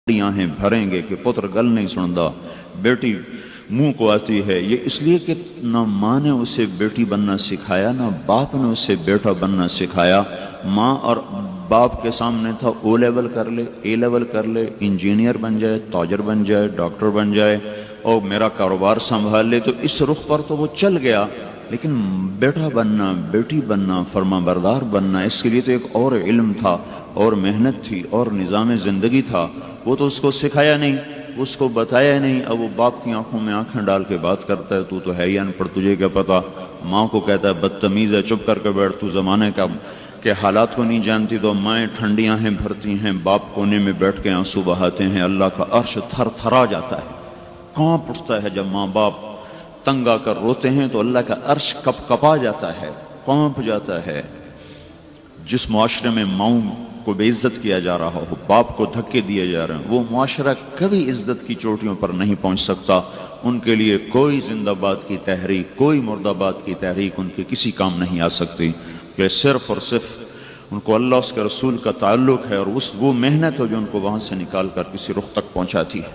آہیں بھریں گے کہ پتر گل نہیں سندا، بیٹی منہ کو آتی ہے. یہ اس لیے کہ نہ ماں نے اسے بیٹی بننا سکھایا، نہ باپ نے اسے بیٹا بننا سکھایا. ماں اور باپ کے سامنے تھا او لیول کر لے، اے لیول کر لے، انجینئر بن جائے، تاجر بن جائے، ڈاکٹر بن جائے اور میرا کاروبار سنبھال لے. تو اس رخ پر تو وہ چل گیا، لیکن بیٹا بننا، بیٹی بننا، فرما بردار بننا، اس کے لیے تو ایک اور علم تھا، اور محنت تھی، اور نظام زندگی تھا. وہ تو اس کو سکھایا نہیں، اس کو بتایا نہیں. اب وہ باپ کی آنکھوں میں آنکھیں ڈال کے بات کرتا ہے، تو ہے ہی ان پڑھ، تجھے کیا پتا. ماں کو کہتا ہے بدتمیز ہے، چپ کر کے بیٹھ، تو زمانے کا کے حالات کو نہیں جانتی. تو مائیں ٹھنڈی آنکھیں بھرتی ہیں، باپ کونے میں بیٹھ کے آنسو بہاتے ہیں. اللہ کا عرش تھر تھرا جاتا ہے، کانپ اٹھتا ہے. جب ماں باپ تنگ آ کر روتے ہیں تو اللہ کا عرش کپ کپا جاتا ہے، کانپ جاتا ہے. جس معاشرے میں ماؤں کو بے عزت کیا جا رہا ہو، باپ کو دھکے دیے جا رہے ہیں، وہ معاشرہ کبھی عزت کی چوٹیوں پر نہیں پہنچ سکتا. ان کے لیے کوئی زندہ باد کی تحریک، کوئی مردہ باد کی تحریک ان کے کسی کام نہیں آ سکتی. کہ صرف اور صرف ان کو اللہ اس کے رسول کا تعلق ہے، اور وہ محنت ہے جو ان کو وہاں سے نکال کر کسی رخ تک پہنچاتی ہے.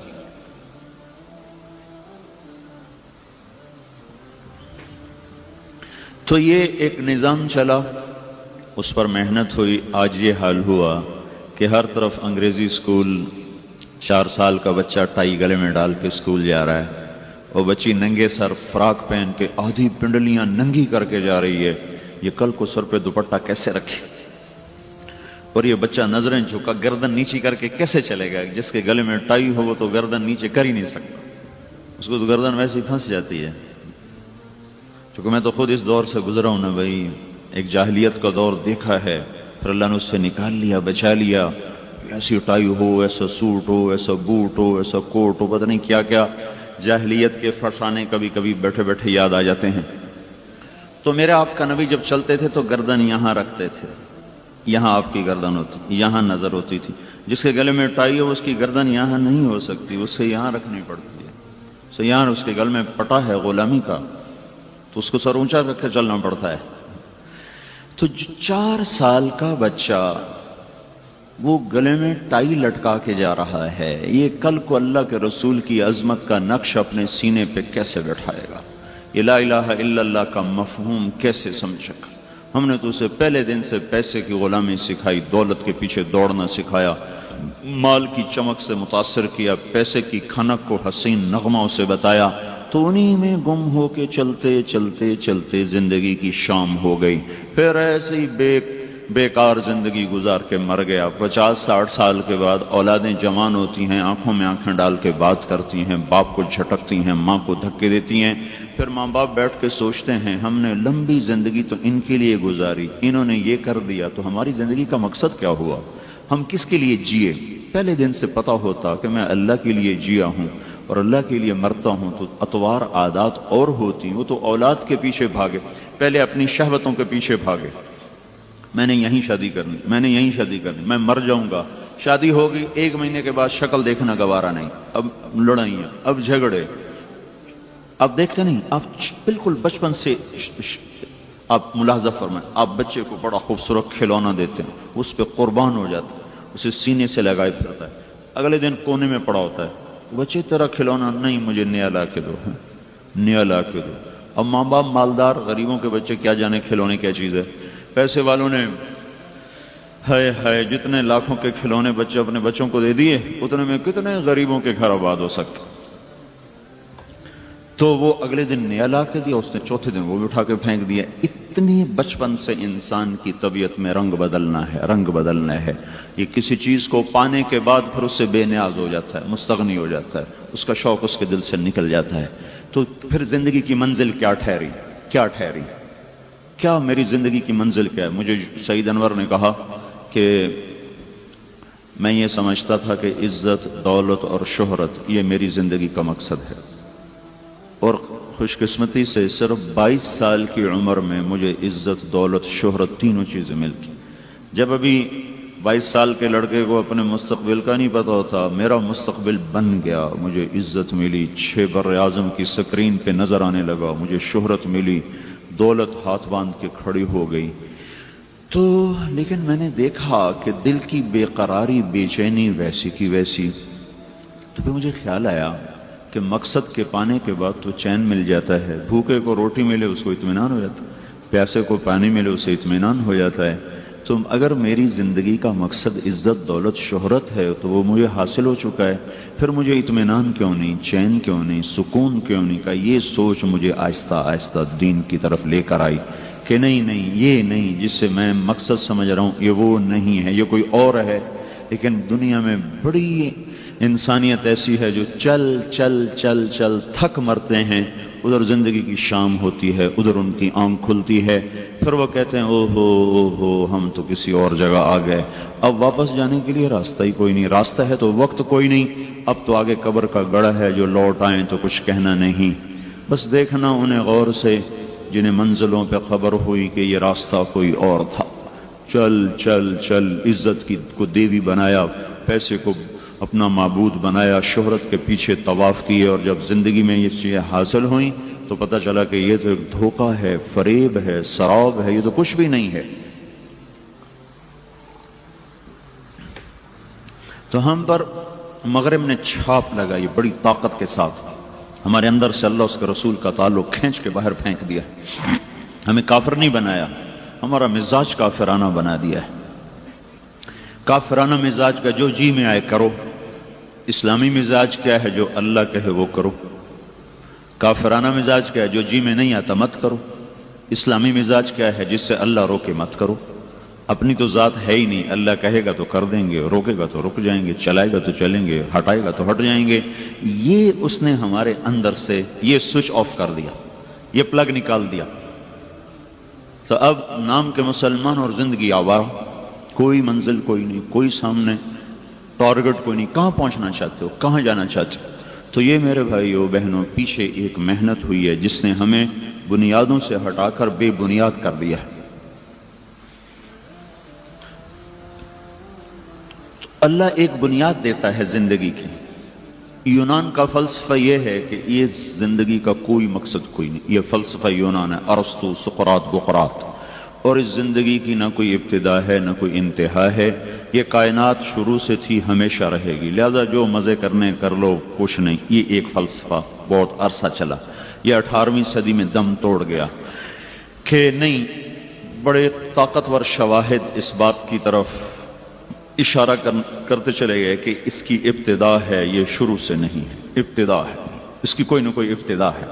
تو یہ ایک نظام چلا، اس پر محنت ہوئی. آج یہ حال ہوا کہ ہر طرف انگریزی اسکول، 4 سال کا بچہ ٹائی گلے میں ڈال کے اسکول جا رہا ہے، اور بچی ننگے سر فراق پہن کے آدھی پنڈلیاں ننگی کر کے جا رہی ہے. یہ کل کو سر پہ دوپٹہ کیسے رکھے؟ اور یہ بچہ نظریں جھکا گردن نیچی کر کے کیسے چلے گا؟ جس کے گلے میں ٹائی ہو وہ تو گردن نیچے کر ہی نہیں سکتا، اس کو تو گردن ویسے ہی پھنس جاتی ہے. چونکہ میں تو خود اس دور سے گزرا ہوں نا بھائی، ایک جاہلیت کا دور دیکھا ہے، پھر اللہ نے اس سے نکال لیا، بچا لیا. ایسی ٹائی ہو، ایسا سوٹ ہو، ایسا بوٹ ہو، ایسا کوٹ ہو، پتہ نہیں کیا کیا جاہلیت کے فرسانے کبھی کبھی بیٹھے بیٹھے یاد آ جاتے ہیں. تو میرے آپ کا نبی جب چلتے تھے تو گردن یہاں رکھتے تھے، یہاں آپ کی گردن ہوتی، یہاں نظر ہوتی تھی. جس کے گلے میں ٹائی ہو اس کی گردن یہاں نہیں ہو سکتی، اس سے یہاں رکھنی پڑتی ہے. اسے یہاں اس کے گل میں پٹا ہے غلامی کا، تو اس کو سر اونچا رکھ کے چلنا پڑتا ہے. تو 4 سال کا بچہ وہ گلے میں ٹائی لٹکا کے جا رہا ہے، یہ کل کو اللہ کے رسول کی عظمت کا نقش اپنے سینے پہ کیسے بٹھائے گا؟ یہ لا الہ الا اللہ کا مفہوم کیسے سمجھے گا؟ ہم نے تو اسے پہلے دن سے پیسے کی غلامی سکھائی، دولت کے پیچھے دوڑنا سکھایا، مال کی چمک سے متاثر کیا، پیسے کی کھنک کو حسین نغمہ اسے بتایا. تو انہی میں گم ہو کے چلتے چلتے چلتے زندگی کی شام ہو گئی. پھر ایسے ہی بیکار زندگی گزار کے مر گیا. 50-60 سال کے بعد اولادیں جوان ہوتی ہیں، آنکھوں میں آنکھیں ڈال کے بات کرتی ہیں، باپ کو جھٹکتی ہیں، ماں کو دھکے دیتی ہیں. پھر ماں باپ بیٹھ کے سوچتے ہیں ہم نے لمبی زندگی تو ان کے لیے گزاری، انہوں نے یہ کر دیا، تو ہماری زندگی کا مقصد کیا ہوا؟ ہم کس کے لیے جیے؟ پہلے دن سے پتہ ہوتا کہ میں اللہ کے لیے جیا ہوں اور اللہ کے لیے مرتا ہوں، تو اطوار عادات اور ہوتی. وہ تو اولاد کے پیچھے بھاگے، پہلے اپنی شہوتوں کے پیچھے بھاگے. میں نے یہیں شادی کرنی، میں نے یہیں شادی کرنی، میں مر جاؤں گا. شادی ہوگی، 1 مہینے کے بعد شکل دیکھنا گوارا نہیں، اب لڑائیاں، اب جھگڑے. آپ دیکھتے نہیں، آپ بالکل بچپن سے آپ ملاحظہ فرمائیں، آپ بچے کو بڑا خوبصورت کھلونا دیتے ہیں، اس پہ قربان ہو جاتا ہے، اسے سینے سے لگائے پھرتا ہے. اگلے دن کونے میں پڑا ہوتا ہے، بچے تیرا کھلونا نہیں، مجھے نیا لا کے دو، نیا لا کے دو. اب ماں باپ مالدار، غریبوں کے بچے کیا جانے کھلونے کیا چیز ہے. پیسے والوں نے ہائے جتنے لاکھوں کے کھلونے بچے اپنے بچوں کو دے دیے، اتنے میں کتنے غریبوں کے گھر آباد ہو سکتے. تو وہ اگلے دن نیا لا کے دیا، اس نے چوتھے دن وہ بھی اٹھا کے پھینک دیا. اتنی بچپن سے انسان کی طبیعت میں رنگ بدلنا ہے، رنگ بدلنا ہے. یہ کسی چیز کو پانے کے بعد پھر اس سے بے نیاز ہو جاتا ہے، مستغنی ہو جاتا ہے، اس کا شوق اس کے دل سے نکل جاتا ہے. تو پھر زندگی کی منزل کیا ٹھہری؟ کیا ٹھہری؟ کیا میری زندگی کی منزل کیا ہے؟ مجھے سعید انور نے کہا کہ میں یہ سمجھتا تھا کہ عزت، دولت اور شہرت یہ میری زندگی کا مقصد ہے، اور خوش قسمتی سے صرف 22 سال کی عمر میں مجھے عزت، دولت، شہرت تینوں چیزیں مل گئی. جب ابھی 22 سال کے لڑکے کو اپنے مستقبل کا نہیں پتا ہوتا، میرا مستقبل بن گیا. مجھے عزت ملی، 6 بر اعظم کی سکرین پہ نظر آنے لگا، مجھے شہرت ملی، دولت ہاتھ باندھ کے کھڑی ہو گئی. تو لیکن میں نے دیکھا کہ دل کی بے قراری، بے چینی ویسی کی ویسی. تو پھر مجھے خیال آیا کہ مقصد کے پانے کے بعد تو چین مل جاتا ہے، بھوکے کو روٹی ملے اس کو اطمینان ہو جاتا ہے، پیاسے کو پانی ملے اسے اطمینان ہو جاتا ہے۔ تو اگر میری زندگی کا مقصد عزت، دولت، شہرت ہے تو وہ مجھے حاصل ہو چکا ہے، پھر مجھے اطمینان کیوں نہیں، چین کیوں نہیں، سکون کیوں نہیں؟ کا یہ سوچ مجھے آہستہ آہستہ دین کی طرف لے کر آئی کہ نہیں یہ نہیں جس سے میں مقصد سمجھ رہا ہوں، یہ وہ نہیں ہے، یہ کوئی اور ہے۔ لیکن دنیا میں بڑی انسانیت ایسی ہے جو چل چل چل چل تھک مرتے ہیں، ادھر زندگی کی شام ہوتی ہے، ادھر ان کی آنکھ کھلتی ہے، پھر وہ کہتے ہیں او ہو ہم تو کسی اور جگہ آ گئے، اب واپس جانے کے لیے راستہ ہی کوئی نہیں، راستہ ہے تو وقت کوئی نہیں، اب تو آگے قبر کا گڑھ ہے، جو لوٹ آئیں تو کچھ کہنا نہیں۔ بس دیکھنا انہیں غور سے جنہیں منزلوں پہ خبر ہوئی کہ یہ راستہ کوئی اور تھا، چل چل چل عزت کی کو دیوی بنایا، پیسے کو اپنا معبود بنایا، شہرت کے پیچھے طواف کیے، اور جب زندگی میں یہ چیزیں حاصل ہوئیں تو پتہ چلا کہ یہ تو ایک دھوکہ ہے، فریب ہے، سراب ہے، یہ تو کچھ بھی نہیں ہے۔ تو ہم پر مغرب نے چھاپ لگائی بڑی طاقت کے ساتھ، ہمارے اندر سے اللہ اس کے رسول کا تعلق کھینچ کے باہر پھینک دیا، ہمیں کافر نہیں بنایا، ہمارا مزاج کافرانہ بنا دیا ہے۔ کافرانہ مزاج کا جو جی میں آئے کرو، اسلامی مزاج کیا ہے؟ جو اللہ کہے وہ کرو۔ کافرانہ مزاج کیا ہے؟ جو جی میں نہیں آتا مت کرو۔ اسلامی مزاج کیا ہے؟ جس سے اللہ روکے مت کرو۔ اپنی تو ذات ہے ہی نہیں، اللہ کہے گا تو کر دیں گے، روکے گا تو رک جائیں گے، چلائے گا تو چلیں گے، ہٹائے گا تو ہٹ جائیں گے۔ یہ اس نے ہمارے اندر سے یہ سوئچ آف کر دیا، یہ پلگ نکال دیا۔ تو اب نام کے مسلمان اور زندگی آوارہ، کوئی منزل کوئی نہیں، کوئی سامنے ٹارگٹ کوئی نہیں، کہاں پہنچنا چاہتے ہو، کہاں جانا چاہتے ہو؟ تو یہ میرے بھائیو بہنوں پیچھے ایک محنت ہوئی ہے جس نے ہمیں بنیادوں سے ہٹا کر بے بنیاد کر دیا ہے۔ اللہ ایک بنیاد دیتا ہے زندگی کی۔ یونان کا فلسفہ یہ ہے کہ یہ زندگی کا کوئی مقصد کوئی نہیں، یہ فلسفہ یونان ہے، ارسطو، سقراط، بقراط، اور اس زندگی کی نہ کوئی ابتدا ہے نہ کوئی انتہا ہے، یہ کائنات شروع سے تھی، ہمیشہ رہے گی، لہذا جو مزے کرنے کر لو، کچھ نہیں۔ یہ ایک فلسفہ بہت عرصہ چلا، یہ 18ویں صدی میں دم توڑ گیا کہ نہیں، بڑے طاقتور شواہد اس بات کی طرف اشارہ کرتے چلے گئے کہ اس کی ابتدا ہے، یہ شروع سے نہیں ہے، ابتدا ہے، اس کی کوئی نہ کوئی ابتدا ہے۔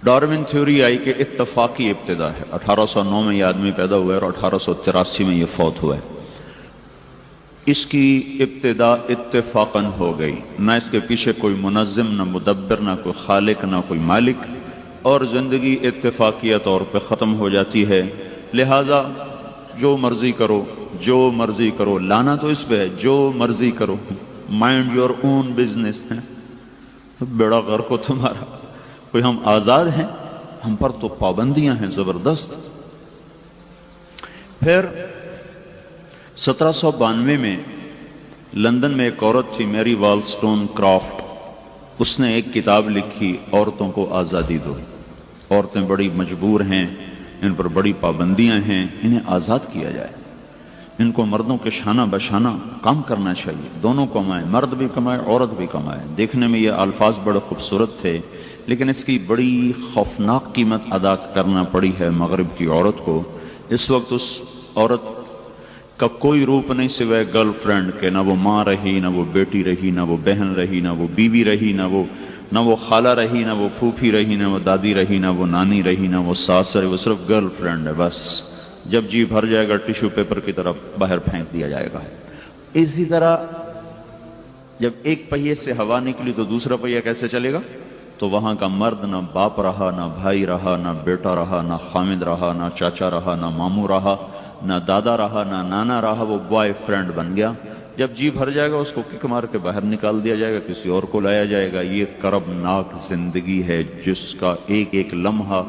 ڈارون تھیوری آئی کہ اتفاقی ابتدا ہے، 1809 میں یہ آدمی پیدا ہوا ہے اور 1883 میں یہ فوت ہوا ہے۔ اس کی ابتدا اتفاقاً ہو گئی، نہ اس کے پیچھے کوئی منظم، نہ مدبر، نہ کوئی خالق، نہ کوئی مالک، اور زندگی اتفاقیہ طور پہ ختم ہو جاتی ہے۔ لہذا جو مرضی کرو، جو مرضی کرو، لانا تو اس پہ ہے، جو مرضی کرو، مائنڈ یور اون بزنس ہے، بیڑا غرق ہو تمہارا۔ کوئی ہم آزاد ہیں؟ ہم پر تو پابندیاں ہیں زبردست۔ پھر 1792 میں لندن میں ایک عورت تھی، میری والسٹون کرافٹ، اس نے ایک کتاب لکھی، عورتوں کو آزادی دو، عورتیں بڑی مجبور ہیں، ان پر بڑی پابندیاں ہیں، انہیں آزاد کیا جائے، ان کو مردوں کے شانہ بشانہ کام کرنا چاہیے، دونوں کمائیں، مرد بھی کمائے، عورت بھی کمائے۔ دیکھنے میں یہ الفاظ بڑے خوبصورت تھے، لیکن اس کی بڑی خوفناک قیمت ادا کرنا پڑی ہے مغرب کی عورت کو۔ اس وقت اس عورت کا کوئی روپ نہیں سوائے گرل فرینڈ کے، نہ وہ ماں رہی، نہ وہ بیٹی رہی، نہ وہ بہن رہی، نہ وہ بیوی رہی، نہ وہ خالہ رہی، نہ وہ پھوپھی رہی، نہ وہ دادی رہی، نہ وہ نانی رہی، نہ وہ ساس رہی، وہ صرف گرل فرینڈ ہے بس۔ جب جی بھر جائے گا ٹیشو پیپر کی طرف باہر پھینک دیا جائے گا۔ اسی طرح جب ایک پہیے سے ہوا نکلی تو دوسرا پہیہ کیسے چلے گا؟ تو وہاں کا مرد نہ باپ رہا، نہ بھائی رہا، نہ بیٹا رہا، نہ خامد رہا، نہ چاچا رہا، نہ ماموں رہا، نہ دادا رہا، نہ نانا رہا، وہ بوائے فرینڈ بن گیا۔ جب جی بھر جائے گا اس کو کک مار کے باہر نکال دیا جائے گا، کسی اور کو لایا جائے گا۔ یہ کربناک زندگی ہے جس کا ایک ایک لمحہ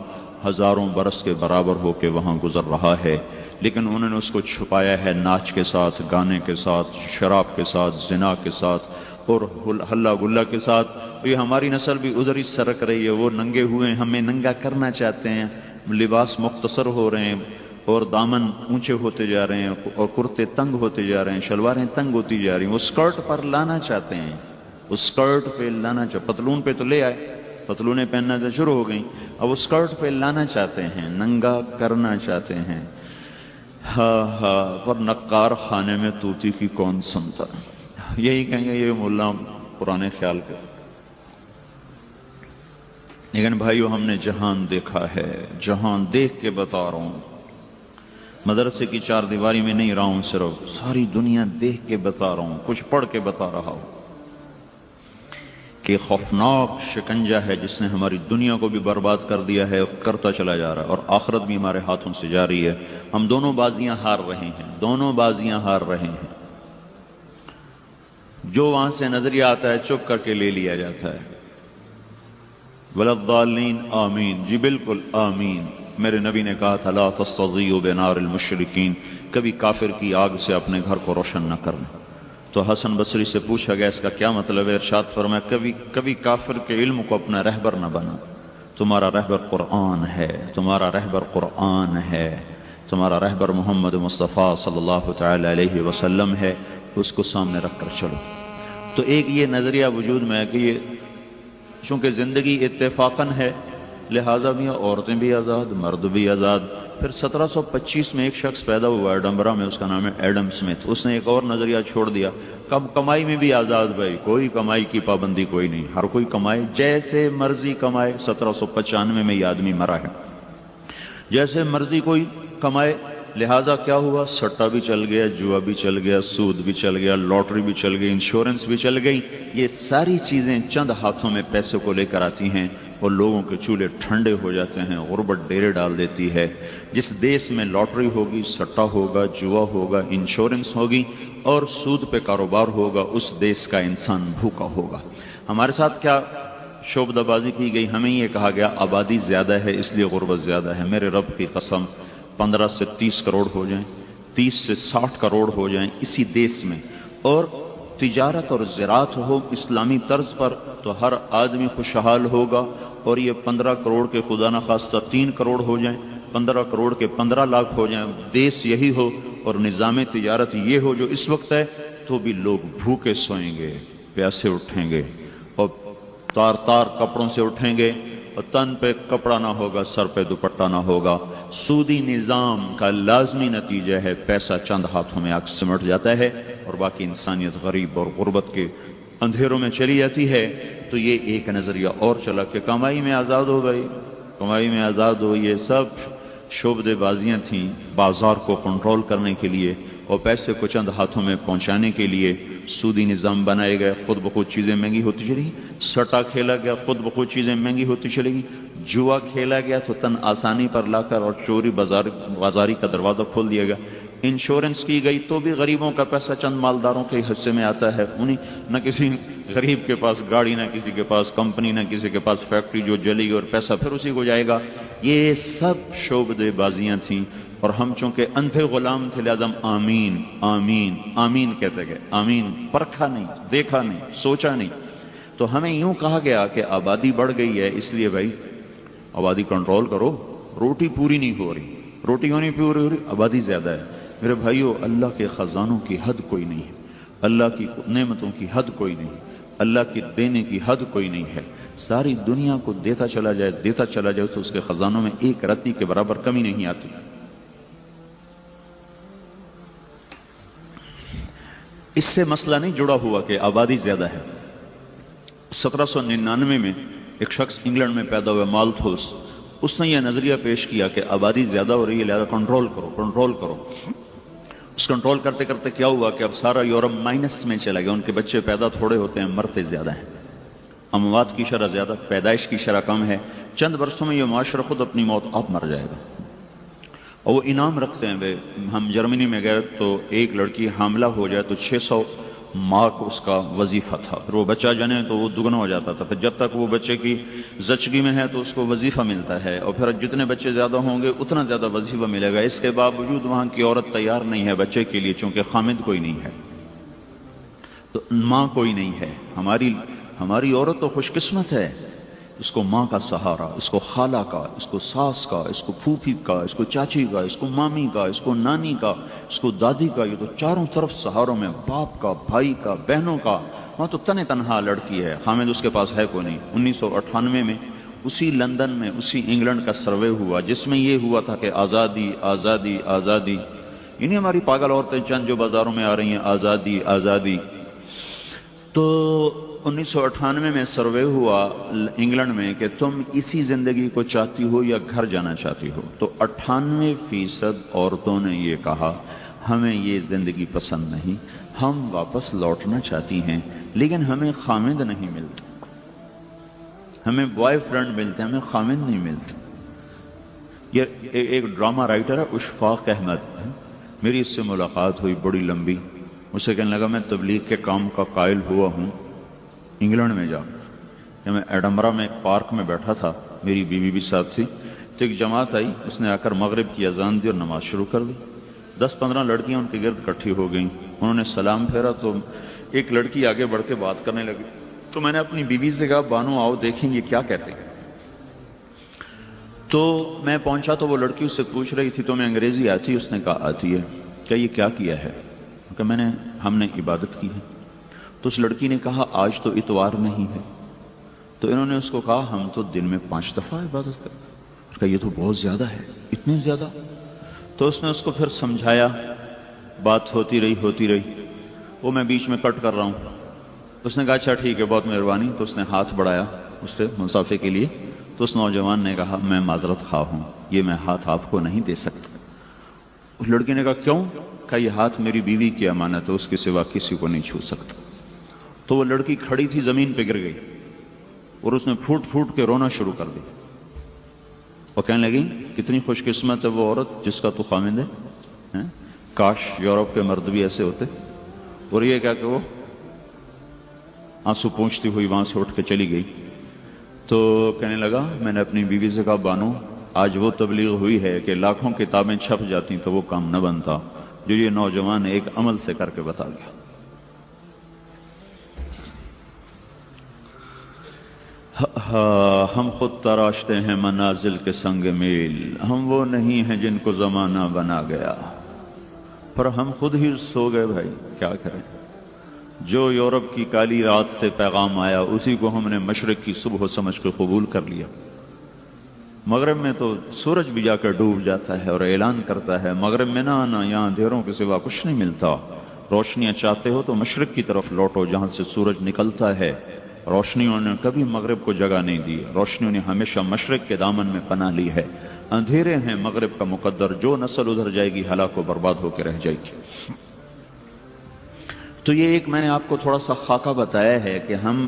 ہزاروں برس کے برابر ہو کے وہاں گزر رہا ہے، لیکن انہوں نے اس کو چھپایا ہے ناچ کے ساتھ، گانے کے ساتھ، شراب کے ساتھ، زنا کے ساتھ اور ہلا گلا کے ساتھ۔ یہ ہماری نسل بھی ادھر ہی سرک رہی ہے، وہ ننگے ہوئے ہیں، ہمیں ننگا کرنا چاہتے ہیں، لباس مختصر ہو رہے ہیں، اور دامن اونچے ہوتے جا رہے ہیں اور کرتے تنگ ہوتے جا رہے ہیں، شلواریں تنگ ہوتی جا رہی ہیں، وہ سکرٹ پر لانا چاہتے ہیں، اس سکرٹ پہ لانا پتلون پہ تو لے آئے، پتلونیں پہننا تو شروع ہو گئیں، اب وہ سکرٹ پہ لانا چاہتے ہیں، ننگا کرنا چاہتے ہیں۔ ہاں ہاں، پر نقار خانے میں طوطی کی کون سنتا، یہی کہیں گے یہ ملا پرانے خیال کے۔ لیکن بھائیو ہم نے جہان دیکھا ہے، جہان دیکھ کے بتا رہا ہوں، مدرسے کی چار دیواری میں نہیں رہا ہوں، صرف ساری دنیا دیکھ کے بتا رہا ہوں، کچھ پڑھ کے بتا رہا ہوں کہ خوفناک شکنجہ ہے جس نے ہماری دنیا کو بھی برباد کر دیا ہے اور کرتا چلا جا رہا ہے، اور آخرت بھی ہمارے ہاتھوں سے جا رہی ہے۔ ہم دونوں بازیاں ہار رہے ہیں، دونوں بازیاں ہار رہے ہیں۔ جو وہاں سے نظریہ آتا ہے چپ کر کے لے لیا جاتا ہے۔ وَلَضَّالِّينَ آمین، جی بالکل آمین۔ میرے نبی نے کہا تھا لا تستضیئوا بنار المشرکین، کبھی کافر کی آگ سے اپنے گھر کو روشن نہ کرنا۔ تو حسن بصری سے پوچھا گیا اس کا کیا مطلب ہے؟ ارشاد فرمایا کبھی کافر کے علم کو اپنا رہبر نہ بنا، تمہارا رہبر قرآن ہے، تمہارا رہبر قرآن ہے، تمہارا رہبر محمد مصطفیٰ صلی اللہ تعالی علیہ وسلم ہے، اس کو سامنے رکھ کر چلو۔ تو ایک یہ نظریہ وجود میں ہے کہ یہ چونکہ زندگی اتفاقاً ہے، لہٰذا بھی عورتیں بھی آزاد، مرد بھی آزاد۔ پھر 1725 میں ایک شخص پیدا ہوا ایڈنبرا میں، اس کا نام ہے ایڈم سمتھ، اس نے ایک اور نظریہ چھوڑ دیا، کمائی میں بھی آزاد بھائی، کوئی کمائی کی پابندی کوئی نہیں، ہر کوئی کمائے جیسے مرضی کمائے۔ 1795 میں یہ آدمی مرا ہے، جیسے مرضی کوئی کمائے۔ لہٰذا کیا ہوا؟ سٹا بھی چل گیا، جوا بھی چل گیا، سود بھی چل گیا، لاٹری بھی چل گئی، انشورنس بھی چل گئی۔ یہ ساری چیزیں چند ہاتھوں میں پیسے کو لے کر آتی ہیں اور لوگوں کے چولہے ٹھنڈے ہو جاتے ہیں، غربت ڈیرے ڈال دیتی ہے۔ جس دیش میں لاٹری ہوگی، سٹا ہوگا، جوا ہوگا، انشورنس ہوگی اور سود پہ کاروبار ہوگا، اس دیش کا انسان بھوکا ہوگا۔ ہمارے ساتھ کیا شعبدہ بازی کی گئی؟ ہمیں یہ کہا گیا آبادی زیادہ ہے اس لیے غربت زیادہ ہے۔ میرے رب کی قسم، 15 سے 30 کروڑ ہو جائیں، 30 سے 60 کروڑ ہو جائیں اسی دیش میں، اور تجارت اور زراعت ہو اسلامی طرز پر، تو ہر آدمی خوشحال ہوگا۔ اور یہ 15 کروڑ کے خدا نخواستہ 3 کروڑ ہو جائیں، 15 کروڑ کے 15 لاکھ ہو جائیں، دیش یہی ہو اور نظام تجارت یہ ہو جو اس وقت ہے، تو بھی لوگ بھوکے سوئیں گے، پیاسے اٹھیں گے اور تار تار کپڑوں سے اٹھیں گے، اور تن پہ کپڑا نہ ہوگا، سر پہ دوپٹہ نہ ہوگا۔ سودی نظام کا لازمی نتیجہ ہے پیسہ چند ہاتھوں میں آ کے سمٹ جاتا ہے اور باقی انسانیت غریب اور غربت کے اندھیروں میں چلی جاتی ہے۔ تو یہ ایک نظریہ اور چلا کہ کمائی میں آزاد ہو گئی، کمائی میں آزاد ہو۔ یہ سب شعبدے بازیاں تھیں بازار کو کنٹرول کرنے کے لیے اور پیسے کو چند ہاتھوں میں پہنچانے کے لیے۔ سودی نظام بنائے گئے، خود بخود چیزیں مہنگی ہوتی چلی گئی۔ سٹا کھیلا گیا، خود بخود چیزیں مہنگی ہوتی چلے گی۔ جوا کھیلا گیا تو تن آسانی پر لا کر اور چوری بازاری کا دروازہ کھول دیا گیا۔ انشورنس کی گئی تو بھی غریبوں کا پیسہ چند مالداروں کے حصے میں آتا ہے، انہیں نہ کسی غریب کے پاس گاڑی، نہ کسی کے پاس کمپنی، نہ کسی کے پاس فیکٹری جو جلی گئی اور پیسہ پھر اسی کو جائے گا۔ یہ سب شعبدے بازیاں تھیں اور ہم چونکہ اندھے غلام تھے لہذا ہم آمین آمین آمین کہتے گئے، آمین، پرکھا نہیں، دیکھا نہیں، سوچا نہیں۔ تو ہمیں یوں کہا گیا کہ آبادی بڑھ گئی ہے اس لیے بھائی آبادی کنٹرول کرو، روٹی پوری نہیں ہو رہی، روٹی ہونی پوری ہو رہی، آبادی زیادہ ہے۔ میرے بھائیو، اللہ کے خزانوں کی حد کوئی نہیں ہے، اللہ کی نعمتوں کی حد کوئی نہیں، اللہ کی دینے کی حد کوئی نہیں ہے۔ ساری دنیا کو دیتا چلا جائے تو اس کے خزانوں میں ایک رتی کے برابر کمی نہیں آتی۔ اس سے مسئلہ نہیں جڑا ہوا کہ آبادی زیادہ ہے۔ 1799 میں ایک شخص انگلینڈ میں پیدا ہوا، مالتھوس، اس نے یہ نظریہ پیش کیا کہ آبادی زیادہ ہو رہی ہے لہذا کنٹرول کرو۔ اس کنٹرول کرتے کرتے کیا ہوا کہ اب سارا یورپ مائنس میں چلا گیا، ان کے بچے پیدا تھوڑے ہوتے ہیں، مرتے زیادہ ہیں، اموات کی شرح زیادہ، پیدائش کی شرح کم ہے۔ چند برسوں میں یہ معاشرہ خود اپنی موت آپ مر جائے گا۔ اور وہ انعام رکھتے ہیں، ہم جرمنی میں گئے تو ایک لڑکی حاملہ ہو جائے تو 600 مارک اس کا وظیفہ تھا، پھر وہ بچہ جنے تو وہ دگنا ہو جاتا تھا، پھر جب تک وہ بچے کی زچگی میں ہے تو اس کو وظیفہ ملتا ہے، اور پھر جتنے بچے زیادہ ہوں گے اتنا زیادہ وظیفہ ملے گا۔ اس کے باوجود وہاں کی عورت تیار نہیں ہے بچے کے لیے، چونکہ خامد کوئی نہیں ہے، تو ماں کوئی نہیں ہے۔ ہماری عورت تو خوش قسمت ہے، اس کو ماں کا سہارا، اس کو خالہ کا، اس کو ساس کا، اس کو پھوپھی کا، اس کو چاچی کا، اس کو مامی کا، اس کو نانی کا، اس کو دادی کا، یہ تو چاروں طرف سہاروں میں، باپ کا، بھائی کا، بہنوں کا. وہاں تو تن تنہا لڑکی ہے. حامد اس کے پاس ہے کوئی نہیں. 1998 میں اسی لندن میں اسی انگلینڈ کا سروے ہوا جس میں یہ ہوا تھا کہ آزادی آزادی آزادی. انہیں ہماری پاگل عورتیں چند جو بازاروں میں آ رہی ہیں آزادی آزادی. تو 1998 میں سروے ہوا انگلینڈ میں کہ تم اسی زندگی کو چاہتی ہو یا گھر جانا چاہتی ہو. تو 98% عورتوں نے یہ کہا ہمیں یہ زندگی پسند نہیں، ہم واپس لوٹنا چاہتی ہیں لیکن ہمیں خامند نہیں ملتے، ہمیں بوائے فرینڈ ملتے ہیں، ہمیں خامند نہیں ملتے. یہ ایک ڈرامہ رائٹر ہے اشفاق احمد، میری اس سے ملاقات ہوئی بڑی لمبی. اسے کہنے لگا میں تبلیغ کے کام کا قائل ہوا ہوں انگلینڈ میں جا کہ میں ایڈمبرا میں ایک پارک میں بیٹھا تھا، میری بیوی بھی ساتھ تھی. تو ایک جماعت آئی، اس نے آ کر مغرب کی اذان دی اور نماز شروع کر دی. 10-15 لڑکیاں ان کے گرد اکٹھی ہو گئیں. انہوں نے سلام پھیرا تو ایک لڑکی آگے بڑھ کے بات کرنے لگی. تو میں نے اپنی بیوی سے کہا بانو آؤ دیکھیں گے کیا کہتے ہیں. تو میں پہنچا تو وہ لڑکی اس سے پوچھ رہی تھی تمہیں انگریزی آتی؟ اس نے کہا آتی ہے. کہ یہ کیا کیا ہے؟ کہ ہم نے عبادت کی ہے. تو اس لڑکی نے کہا آج تو اتوار نہیں ہے. تو انہوں نے اس کو کہا ہم تو دن میں 5 دفعہ عبادت کرتے ہیں. کہ یہ تو بہت زیادہ ہے، اتنی زیادہ. تو اس نے اس کو پھر سمجھایا، بات ہوتی رہی. وہ میں بیچ میں کٹ کر رہا ہوں. اس نے کہا اچھا ٹھیک ہے بہت مہربانی. تو اس نے ہاتھ بڑھایا اس سے مسافے کے لیے. تو اس نوجوان نے کہا میں معذرت خواہ ہوں، یہ میں ہاتھ آپ کو نہیں دے سکتا. اس لڑکی نے کہا کیوں؟ کہ یہ ہاتھ میری بیوی کی امانت ہے، اس کے سوا کسی کو نہیں چھو سکتا. تو وہ لڑکی کھڑی تھی زمین پہ گر گئی اور اس نے پھوٹ پھوٹ کے رونا شروع کر دی. اور کہنے لگی کتنی خوش قسمت ہے وہ عورت جس کا تو خامند ہے، کاش یورپ کے مرد بھی ایسے ہوتے. اور یہ کیا کہ وہ آنسو پونچھتی ہوئی وہاں سے اٹھ کے چلی گئی. تو کہنے لگا میں نے اپنی بیوی سے کہا بانو آج وہ تبلیغ ہوئی ہے کہ لاکھوں کتابیں چھپ جاتی تو وہ کام نہ بنتا جو یہ نوجوان ایک عمل سے کر کے بتا گیا. ہم خود تراشتے ہیں منازل کے سنگ میل، ہم وہ نہیں ہیں جن کو زمانہ بنا گیا، پر ہم خود ہی سو گئے. بھائی کیا کریں؟ جو یورپ کی کالی رات سے پیغام آیا اسی کو ہم نے مشرق کی صبح سمجھ کے قبول کر لیا. مغرب میں تو سورج بھی جا کر ڈوب جاتا ہے اور اعلان کرتا ہے مغرب میں نہ آنا، یہاں اندھیروں کے سوا کچھ نہیں ملتا. روشنیاں چاہتے ہو تو مشرق کی طرف لوٹو جہاں سے سورج نکلتا ہے. روشنیوں نے کبھی مغرب کو جگہ نہیں دی، روشنیوں نے ہمیشہ مشرق کے دامن میں پناہ لی ہے. اندھیرے ہیں مغرب کا مقدر، جو نسل ادھر جائے گی ہلاک و برباد ہو کے رہ جائے گی. تو یہ ایک میں نے آپ کو تھوڑا سا خاکہ بتایا ہے کہ ہم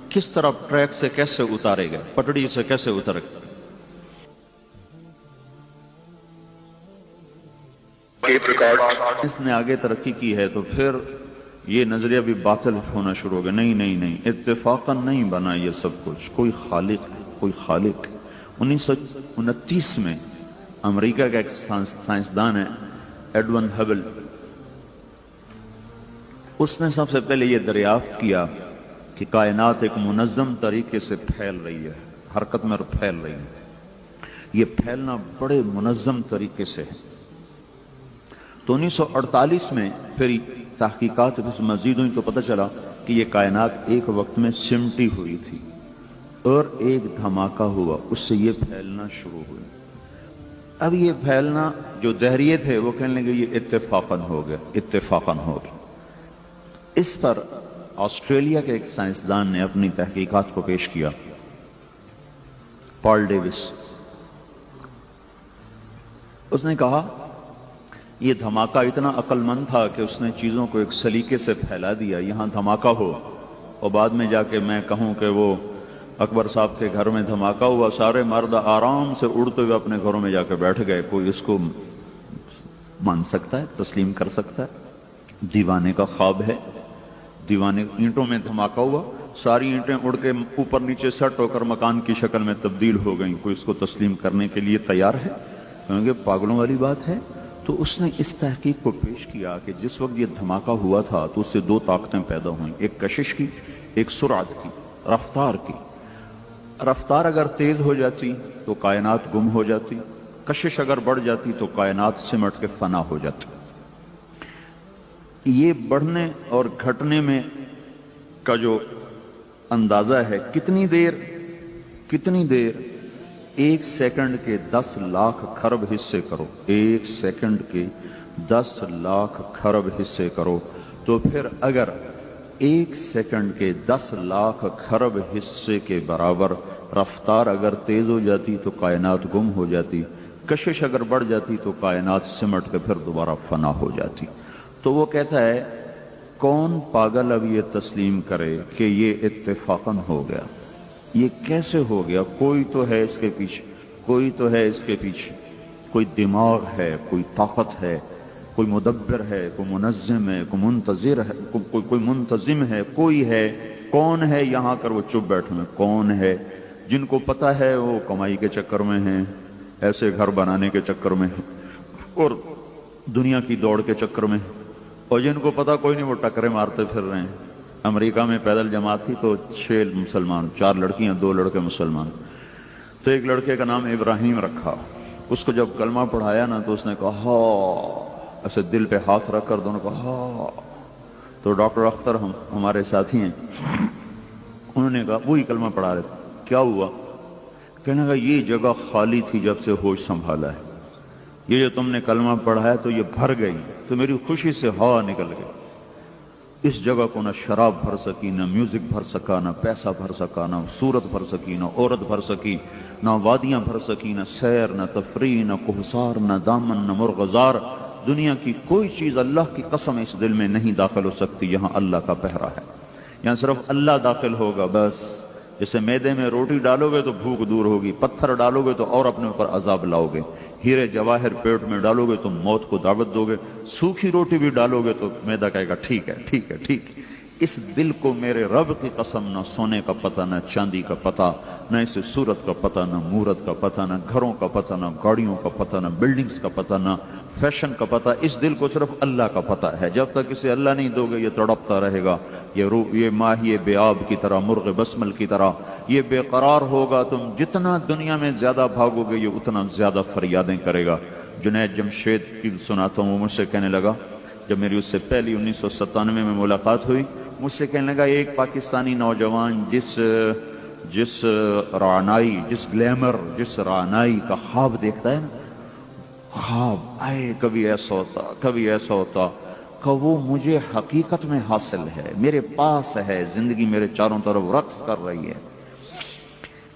کس طرح ٹریک سے کیسے اتارے گئے، پٹڑی سے کیسے اتر گئے. اس نے آگے ترقی کی ہے تو پھر یہ نظریہ بھی باطل ہونا شروع ہو گیا. نہیں اتفاقاً نہیں بنا یہ سب کچھ، کوئی خالق ہے، کوئی خالق. 1929 میں امریکہ کا ایک سائنسدان ہے ایڈون ہبل، اس نے سب سے پہلے یہ دریافت کیا کہ کائنات ایک منظم طریقے سے پھیل رہی ہے، حرکت میں پھیل رہی ہے. یہ پھیلنا بڑے منظم طریقے سے ہے. تو 1948 میں پھر تحقیقات مزید ہوئی تو پتہ چلا کہ یہ کائنات ایک وقت میں سمٹی ہوئی تھی اور ایک دھماکہ ہوا، اس سے یہ پھیلنا شروع ہوئی. اب یہ پھیلنا جو دہریے تھے وہ کہنے لگے یہ اتفاقاً ہو گیا. اس پر آسٹریلیا کے ایک سائنسدان نے اپنی تحقیقات کو پیش کیا، پال ڈیوس. اس نے کہا یہ دھماکہ اتنا عقل مند تھا کہ اس نے چیزوں کو ایک سلیقے سے پھیلا دیا. یہاں دھماکہ ہو اور بعد میں جا کے میں کہوں کہ وہ اکبر صاحب کے گھر میں دھماکہ ہوا، سارے مرد آرام سے اڑتے ہوئے اپنے گھروں میں جا کے بیٹھ گئے. کوئی اس کو مان سکتا ہے، تسلیم کر سکتا ہے؟ دیوانے کا خواب ہے. دیوانے اینٹوں میں دھماکہ ہوا، ساری اینٹیں اڑ کے اوپر نیچے سٹ ہو کر مکان کی شکل میں تبدیل ہو گئیں. کوئی اس کو تسلیم کرنے کے لیے تیار ہے؟ کہیں پاگلوں والی بات ہے. تو اس نے اس تحقیق کو پیش کیا کہ جس وقت یہ دھماکہ ہوا تھا تو اس سے 2 طاقتیں پیدا ہوئیں، ایک کشش کی، ایک سرعت کی، رفتار کی. رفتار اگر تیز ہو جاتی تو کائنات گم ہو جاتی، کشش اگر بڑھ جاتی تو کائنات سمٹ کے فنا ہو جاتی۔ یہ بڑھنے اور گھٹنے میں کا جو اندازہ ہے، کتنی دیر، 1 سیکنڈ کے 10 لاکھ کھرب حصے کرو، 1 سیکنڈ کے 10 لاکھ کھرب حصے کرو، تو پھر اگر 1 سیکنڈ کے 10 لاکھ کھرب حصے کے برابر رفتار اگر تیز ہو جاتی تو کائنات گم ہو جاتی، کشش اگر بڑھ جاتی تو کائنات سمٹ کے پھر دوبارہ فنا ہو جاتی۔ تو وہ کہتا ہے کون پاگل اب یہ تسلیم کرے کہ یہ اتفاقاً ہو گیا، یہ کیسے ہو گیا؟ کوئی تو ہے اس کے پیچھے، کوئی دماغ ہے، کوئی طاقت ہے، کوئی مدبر ہے، کوئی منظم ہے، کوئی منتظر ہے، کوئی منتظم ہے، کوئی ہے۔ کون ہے یہاں کر وہ چپ بیٹھے ہیں؟ کون ہے؟ جن کو پتہ ہے وہ کمائی کے چکر میں ہیں، ایسے گھر بنانے کے چکر میں ہیں اور دنیا کی دوڑ کے چکر میں، اور جن کو پتہ کوئی نہیں وہ ٹکرے مارتے پھر رہے ہیں۔ امریکہ میں پیدل جماعت تھی تو 6 مسلمان، 4 لڑکیاں 2 لڑکے مسلمان، تو ایک لڑکے کا نام ابراہیم رکھا۔ اس کو جب کلمہ پڑھایا نا تو اس نے کہا ہاں، ایسے دل پہ ہاتھ رکھ کر دونوں کہا ہاں۔ تو ڈاکٹر اختر ہمارے ساتھی ہیں، انہوں نے کہا وہی کلمہ پڑھا رہے تھے، کیا ہوا؟ کہنے لگا یہ جگہ خالی تھی جب سے ہوش سنبھالا ہے، یہ جو تم نے کلمہ پڑھا ہے تو یہ بھر گئی، تو میری خوشی سے ہوا نکل گئی۔ اس جگہ کو نہ شراب بھر سکی، نہ میوزک بھر سکا، نہ پیسہ بھر سکا، نہ صورت بھر سکی، نہ عورت بھر سکی، نہ وادیاں بھر سکی، نہ سیر، نہ تفریح، نہ کوہسار، نہ دامن، نہ مرغزار۔ دنیا کی کوئی چیز اللہ کی قسم اس دل میں نہیں داخل ہو سکتی، یہاں اللہ کا پہرا ہے، یہاں صرف اللہ داخل ہوگا بس۔ جیسے میدے میں روٹی ڈالو گے تو بھوک دور ہوگی، پتھر ڈالو گے تو اور اپنے اوپر عذاب لاؤ گے، ہیرے جواہر پیٹ میں ڈالو گے تو موت کو دعوت دو گے، سوکھی روٹی بھی ڈالو گے تو میدا کہے گا ٹھیک ہے ٹھیک ہے ٹھیک ہے۔ اس دل کو میرے رب کی قسم نہ سونے کا پتہ، نہ چاندی کا پتہ، نہ اسے صورت کا پتہ، نہ مورت کا پتہ، نہ گھروں کا پتہ، نہ گاڑیوں کا پتہ، نہ بلڈنگز کا پتہ، نہ فیشن کا پتہ۔ اس دل کو صرف اللہ کا پتہ ہے۔ جب تک اسے اللہ نہیں دو گے یہ تڑپتا رہے گا، یہ ماہی بے آب کی طرح، مرغ بسمل کی طرح یہ بے قرار ہوگا۔ تم جتنا دنیا میں زیادہ بھاگو گے یہ اتنا زیادہ فریادیں کرے گا۔ جنید جمشید کی سناتا ہوں، وہ مجھ سے کہنے لگا جب میری اس سے پہلی 1997 میں ملاقات ہوئی، مجھ سے کہنے لگا ایک پاکستانی نوجوان جس رعنائی، جس گلیمر، جس رعنائی کا خواب دیکھتا ہے نا، خواب آئے کبھی ایسا ہوتا کبھی ایسا ہوتا، کہ وہ مجھے حقیقت میں حاصل ہے، میرے پاس ہے، زندگی میرے چاروں طرف رقص کر رہی ہے،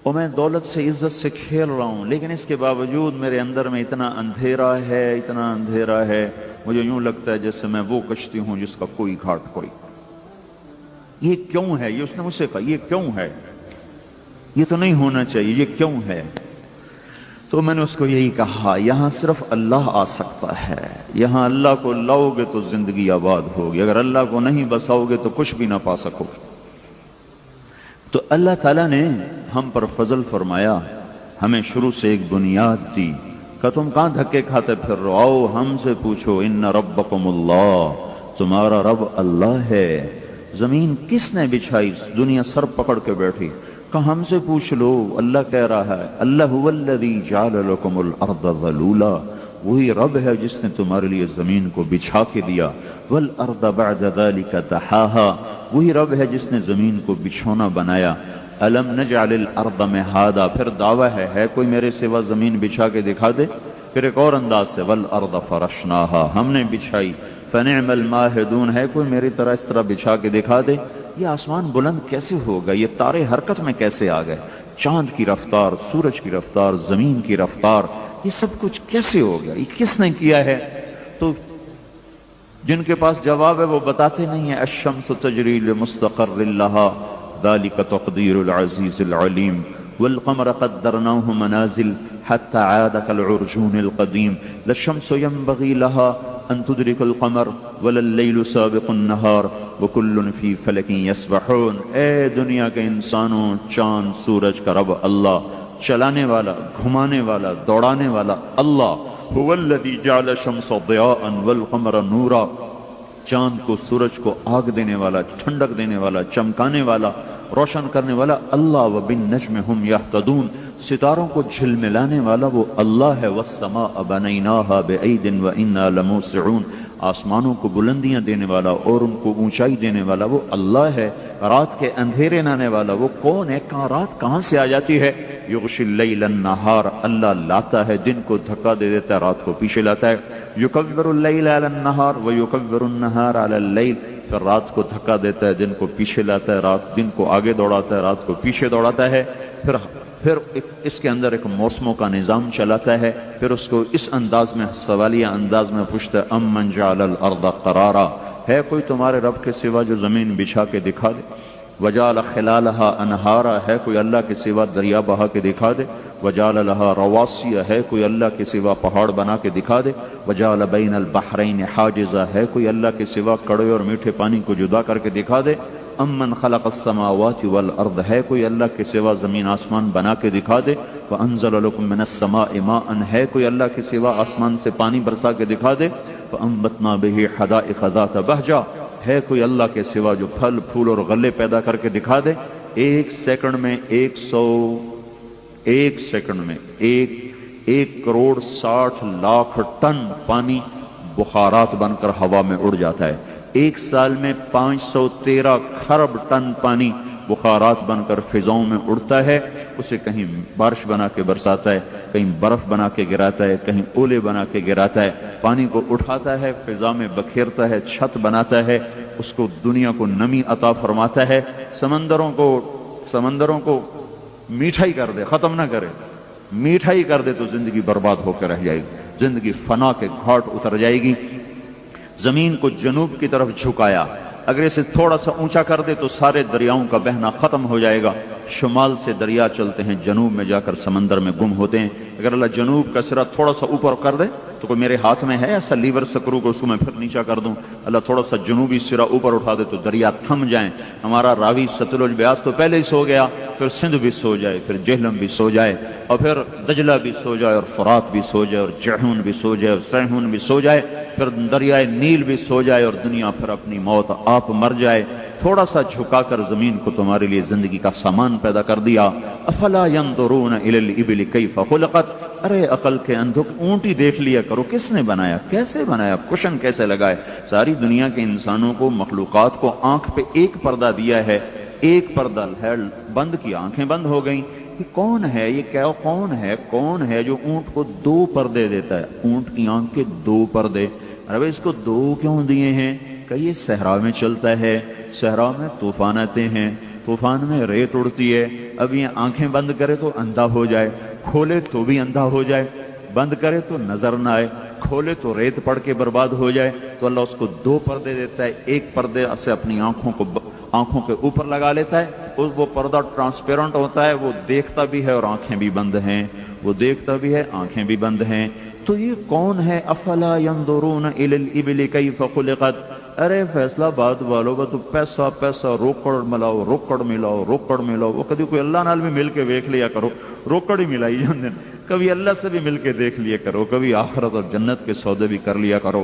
اور میں دولت سے عزت سے کھیل رہا ہوں، لیکن اس کے باوجود میرے اندر میں اتنا اندھیرا ہے، مجھے یوں لگتا ہے جیسے میں وہ کشتی ہوں جس کا کوئی گھاٹ کوئی۔ یہ کیوں ہے؟ یہ اس نے مجھ سے کہا یہ کیوں ہے؟ یہ تو نہیں ہونا چاہیے، یہ کیوں ہے؟ تو میں نے اس کو یہی کہا یہاں صرف اللہ آ سکتا ہے، یہاں اللہ کو لاؤ گے تو زندگی آباد ہوگی، اگر اللہ کو نہیں بساؤ گے تو کچھ بھی نہ پا سکو گے۔ تو اللہ تعالیٰ نے ہم پر فضل فرمایا، ہمیں شروع سے ایک بنیاد دی کہ تم کہاں دھکے کھاتے پھر رہو، آؤ ہم سے پوچھو، ان ربکم اللہ، تمہارا رب اللہ ہے۔ زمین کس نے بچھائی؟ دنیا سر پکڑ کے بیٹھی، کہ ہم سے پوچھ لو۔ اللہ کہہ رہا ہے اللہ هو الذی جعل لکم الارض ذلولا، وہی رب ہے جس نے تمہارے لیے زمین کو بچھا کے دیا، والارض بعد ذلک دحاها، وہی رب ہے جس نے زمین کو بچھونا بنایا۔ الم نجعل الارض مہادا، پھر دعویٰ ہے کوئی میرے سوا زمین بچھا کے دکھا دے؟ پھر ایک اور انداز سے والارض فرشناها، ہم نے بچھائی، فنعم الماہدون، ہے کوئی میری طرح اس طرح بچھا کے دکھا دے؟ یہ آسمان بلند کیسے ہوگا؟ یہ تارے حرکت میں کیسے آ گئے؟ چاند کی رفتار، سورج کی رفتار، زمین کی رفتار، یہ سب کچھ کیسے ہو گیا؟ یہ کس نے کیا ہے؟ تو جن کے پاس جواب ہے وہ بتاتے نہیں ہیں، الشمس تجری لمستقر لها ذلك تقدیر العزیز العلیم، والقمر قدرناه منازل حتى عاد كالعرجون القدیم، لا الشمس ينبغي لها ان تدرك القمر ولا الليل سابق النهار وكل في فلك يسبحون۔ اے دنیا کے انسانوں، چاند سورج کا رب اللہ، چلانے والا، گھمانے والا، دوڑانے والا اللہ، هو الذي جعل الشمس ضياء والقمر نورا، چاند کو، سورج کو آگ دینے والا، ٹھنڈک دینے والا، چمکانے والا، روشن کرنے والا اللہ، وبالنجم ہم یہتدون، ستاروں کو جھلملانے والا وہ اللہ ہے، والسماء بنیناہا بعید وانا لموسعون، آسمانوں کو بلندیاں دینے والا اور ان کو اونچائی دینے والا وہ اللہ ہے، رات کے اندھیرے لانے والا وہ کون ہے؟ رات کہاں سے آ جاتی ہے؟ یغشی اللیل النہار، اللہ لاتا ہے دن کو دھکا دے دیتا ہے، رات کو پیچھے لاتا ہے، یکبر اللیل علی النہار ویکبر النہار علی اللیل، پھر رات کو دھکا دیتا ہے، دن کو پیچھے لاتا ہے، رات دن کو آگے دوڑاتا ہے، رات کو پیچھے دوڑاتا ہے، پھر اس کے اندر ایک موسموں کا نظام چلاتا ہے، پھر اس کو اس انداز میں سوالیہ انداز میں پوچھتا ہے امن جعل الارض قرارا، ہے کوئی تمہارے رب کے سوا جو زمین بچھا کے دکھا دے؟ وجعل خلالہا انہارا، ہے کوئی اللہ کے سوا دریا بہا کے دکھا دے؟ وجعل لہا رواسی، ہے کوئی اللہ کے سوا پہاڑ بنا کے دکھا دے؟ وجعل بین البحرین حاجزا، ہے کوئی اللہ کے سوا کڑوے اور میٹھے پانی کو جدا کر کے دکھا دے؟ امن خلق السماوات والارض، ہے کوئی اللہ کے سوا زمین آسمان بنا کے دکھا دے؟ وانزل لکم من السماء ماء، ہے کوئی اللہ کے سوا آسمان سے پانی برسا کے دکھا دے؟ فانبتنا به حدائق ذات بہجہ، ہے کوئی اللہ کے سوا جو پھل پھول اور غلے پیدا کر کے دکھا دے؟ ایک سیکنڈ میں 1,60,00,000 ٹن پانی بخارات بن کر ہوا میں اڑ جاتا ہے، ایک سال میں 513 کھرب ٹن پانی بخارات بن کر فضاؤں میں اڑتا ہے، اسے کہیں بارش بنا کے برساتا ہے، کہیں برف بنا کے گراتا ہے، کہیں اولے بنا کے گراتا ہے، پانی کو اٹھاتا ہے، فضا میں بکھیرتا ہے، چھت بناتا ہے، اس کو دنیا کو نمی عطا فرماتا ہے، سمندروں کو میٹھائی کر دے، ختم نہ کرے، میٹھائی کر دے تو زندگی برباد ہو کے رہ جائے گی، زندگی فنا کے گھاٹ اتر جائے گی۔ زمین کو جنوب کی طرف جھکایا، اگر اسے تھوڑا سا اونچا کر دے تو سارے دریاؤں کا بہنا ختم ہو جائے گا، شمال سے دریا چلتے ہیں، جنوب میں جا کر سمندر میں گم ہوتے ہیں۔ اگر اللہ جنوب کا سرا تھوڑا سا اوپر کر دے تو کوئی میرے ہاتھ میں ہے ایسا لیور سکرو کو اس کو میں پھر نیچا کر دوں؟ اللہ تھوڑا سا جنوبی سرا اوپر اٹھا دے تو دریا تھم جائیں، ہمارا راوی ستلج بیاس تو پہلے ہی سو گیا، پھر سندھ بھی سو جائے، پھر جہلم بھی سو جائے، اور پھر دجلہ بھی سو جائے، اور فرات بھی سو جائے، اور جہون بھی سو جائے، اور سیہون بھی سو جائے، پھر دریائے نیل بھی سو جائے، اور دنیا پھر اپنی موت آپ مر جائے۔ تھوڑا سا جھکا کر زمین کو تمہارے لیے زندگی کا سامان پیدا کر دیا۔ افلا ينظرون الى الابل كيف خلقت، ارے عقل کے اندھوں، اونٹی دیکھ لیا کرو، کس نے بنایا، کیسے بنایا، کشن کیسے لگائے؟ ساری دنیا کے انسانوں کو، مخلوقات کو آنکھ پہ ایک پردہ دیا ہے، ایک پردہ ہے، بند کی آنکھیں بند ہو گئیں۔ یہ کون ہے، یہ کیا کون ہے جو اونٹ کو 2 پردے دیتا ہے؟ اونٹ کی آنکھ کے 2 پردے، ارے بھائی اس کو 2 کیوں دیے ہیں؟ کہ یہ صحرا میں چلتا ہے، صحرا میں طوفان آتے ہیں، طوفان میں ریت اڑتی ہے، اب یہ آنکھیں بند کرے تو اندھا ہو جائے، کھولے تو بھی اندھا ہو جائے، بند کرے تو نظر نہ آئے، کھولے تو ریت پڑ کے برباد ہو جائے، تو اللہ اس کو 2 پردے دیتا ہے، ایک پردے سے اپنی آنکھوں کے اوپر لگا لیتا ہے، وہ پردہ ٹرانسپیرنٹ ہوتا ہے، وہ دیکھتا بھی ہے اور آنکھیں بھی بند ہیں، وہ دیکھتا بھی ہے، آنکھیں بھی بند ہیں۔ تو یہ کون ہے؟ افلا ينظرون الى الابل كيف خلقت، ارے فیصلہ آباد والو با تو پیسہ روکڑ ملاؤ، وہ کبھی کوئی اللہ نال بھی مل کے دیکھ لیا کرو، روکڑ ہی ملائی جاندے، کبھی اللہ سے بھی مل کے دیکھ لیا کرو، کبھی آخرت اور جنت کے سودے بھی کر لیا کرو۔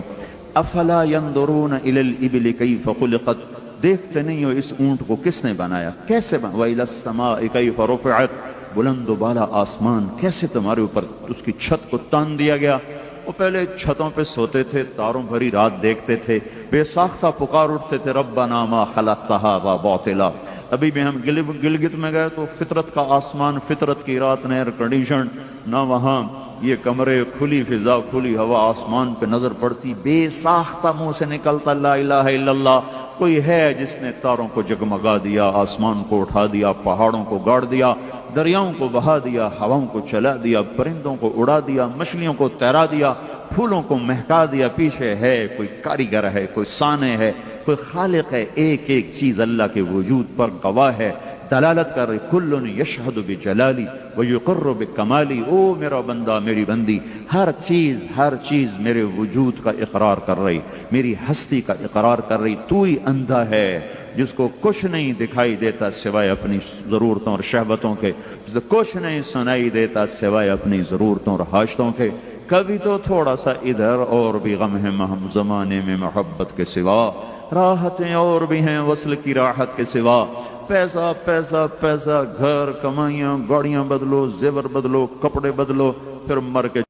افلا ينظرون الى الابل كيف خلقت، دیکھتے نہیں ہو اس اونٹ کو کس نے بنایا، کیسے بنا؟ وَإِلَى السَّمَاءِ كَيْفَ رُفِعَتْ، بلند و بالا آسمان کیسے تمہارے اوپر اس کی چھت کو تان دیا گیا۔ وہ پہلے چھتوں پہ سوتے تھے، تاروں بھری رات دیکھتے تھے، بے ساختہ پکار اٹھتے تھے ربنا ما خلقت هذا باطلا۔ ابھی بھی ہم گلگت میں گئے تو فطرت کا آسمان، فطرت کی رات نے ایئر کنڈیشن نہ، وہاں یہ کمرے، کھلی فضا، کھلی ہوا، آسمان پہ نظر پڑتی، بے ساختہ منہ سے نکلتا لا الہ الا اللہ۔ کوئی ہے جس نے تاروں کو جگمگا دیا، آسمان کو اٹھا دیا، پہاڑوں کو گاڑ دیا، دریاؤں کو بہا دیا، ہواؤں کو چلا دیا، پرندوں کو اڑا دیا، مچھلیوں کو تیرا دیا، پھولوں کو مہکا دیا۔ پیچھے ہے کوئی کاریگر، ہے کوئی صانع ہے، کوئی خالق ہے، ایک ایک چیز اللہ کے وجود پر گواہ ہے، دلالت کر رہی۔ کل یشہد بجلالی ویقر بکمالی، او میرا بندہ، میری بندی، ہر چیز میرے وجود کا اقرار کر رہی، میری ہستی کا اقرار کر رہی۔ تو ہی اندھا ہے جس کو کچھ نہیں دکھائی دیتا سوائے اپنی ضرورتوں اور شہوتوں کے، جسے کچھ نہیں سنائی دیتا سوائے اپنی ضرورتوں اور حاجتوں کے۔ کبھی تو تھوڑا سا ادھر اور بھی غم ہے ہم زمانے میں محبت کے سوا، راحتیں اور بھی ہیں وصل کی راحت کے سوا۔ پیسہ پیسہ پیسہ، گھر، کمائیاں، گاڑیاں بدلو، زیور بدلو، کپڑے بدلو، پھر مر کے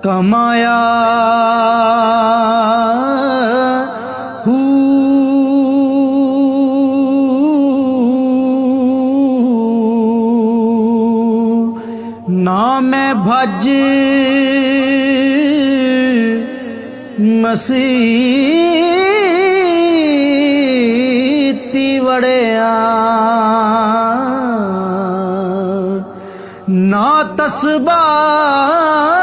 کمایا نہ میں بھج مسیتی وڑیا، نہ تسبیح